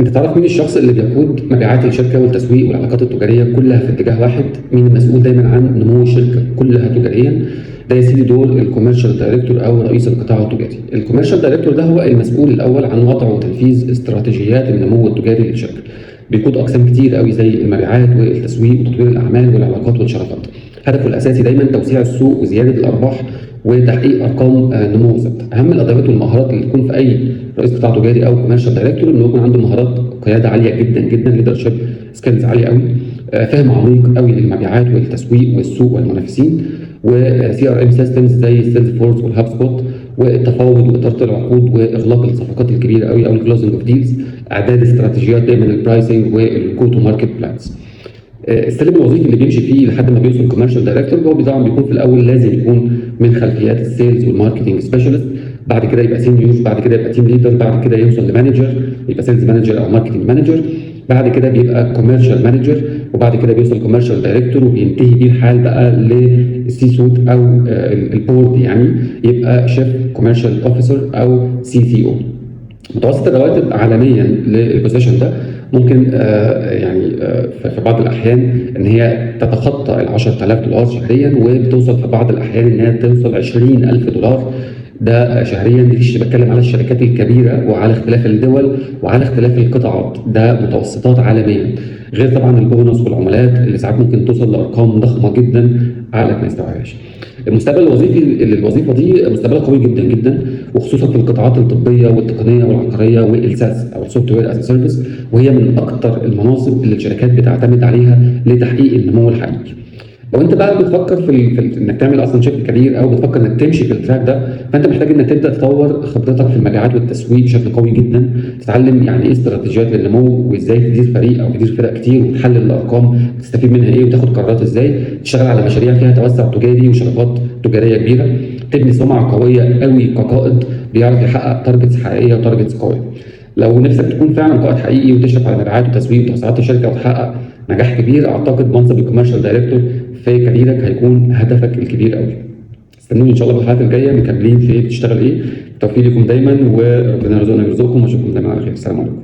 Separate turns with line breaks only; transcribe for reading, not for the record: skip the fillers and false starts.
انت تعرف مين الشخص اللي بيقود مبيعات الشركه والتسويق والعلاقات التجاريه كلها في اتجاه واحد؟ مين المسؤول دايما عن نمو الشركه كلها تجاريا؟ ده يا سيدي دور الكوميرشال دايركتور او رئيس القطاع التجاري. الكوميرشال دايركتور ده هو المسؤول الاول عن وضع وتنفيذ استراتيجيات النمو التجاري للشركه. بيقود اقسام كتير قوي زي المبيعات والتسويق وتطوير الاعمال والعلاقات والشراكات. هدفه الاساسي دايما توسيع السوق وزياده الارباح وتحقيق ارقام نمو ثابته. اهم الادوات والمهارات اللي تكون في اي رئيس قطاع تجاري او كوميرشال دايركتور انه يكون عنده مهارات قياده عاليه جدا جدا، ليدرشيب سكيلز عاليه قوي، فهم عميق قوي للمبيعات والتسويق والسوق والمنافسين، وسي ار ام سيستمز زي السيلز فورس والهاب سبوت، والتفاوض واداره العقود واغلاق الصفقات الكبيره قوي او الكلوزنج اوف ديلز، اعداد استراتيجيات دايما البرايسنج والجو تو ماركت بلانز. السلم الوظيفي اللي بيمشي فيه لحد ما بيوصل كوميرشال دايركتور هو طبعا بيكون في الاول لازم يكون من خلفيات السيلز والماركتنج سبيشالست، بعد كده يبقى سينيور، بعد كده يبقى تيم ليدر، بعد كده يوصل لمانجر يبقى سيلز مانجر او ماركتنج مانجر، بعد كده بيبقى كوميرشال مانجر، وبعد كده بيوصل كوميرشال دايركتور، وبينتهي بيه الحال بقى للسي سوت او البورد، يعني يبقى شيف كوميرشال اوفيسر او سي او. متوسط الرواتب عالميا للبوزيشن ده ممكن في بعض الاحيان ان هي تتخطى ال 10000 دولار شهريا، وبتوصل في بعض الاحيان ان هي توصل 20000 دولار ده شهريا. دي مش بتكلم على الشركات الكبيره وعلى اختلاف الدول وعلى اختلاف القطاعات، ده متوسطات عالميا، غير طبعا البونص والعمولات اللي ساعات ممكن توصل لارقام ضخمه جدا عقلك ما يستوعبهاش. المستقبل الوظيفي للوظيفه دي مستقبلها قوي جدا جدا، وخصوصا في القطاعات الطبيه والتقنيه والعقاريه والساس او السوفت وير از سيرفيس، وهي من اكثر المناصب اللي الشركات بتعتمد عليها لتحقيق النمو الحقيقي. لو انت بقى بتفكر في انك تعمل اصلا شيفت كارير او بتفكر انك تمشي في التراك ده، فانت محتاج انك تبدا تطور خبرتك في المبيعات والتسويق بشكل قوي جدا، تتعلم يعني ايه استراتيجيات للنمو، وازاي تدير فريق او تدير فرق كتير وتحلل الارقام تستفيد منها ايه وتاخد قرارات ازاي، تشتغل على مشاريع فيها توسع تجاري وشراكات تجاريه كبيره، تبني سمعه قويه قوي كقائد بيعرف يحقق تارجتس حقيقيه وتارجتس قويه. لو نفسك تكون فعلا قائد حقيقي وتشرف على مبيعات وتسويق وتوسعات الشركه وتحقق نجاح كبير، اعتقد منصب الكوميرشال دايركتور في كاريرك هيكون هدفك الكبير قوي. استنوني ان شاء الله في الحلقات الجايه مكملين في بتشتغل ايه. التوفيق لكم دايما، وربنا يرزقنا ويرزقكم، واشوفكم دايما على خير. السلام عليكم.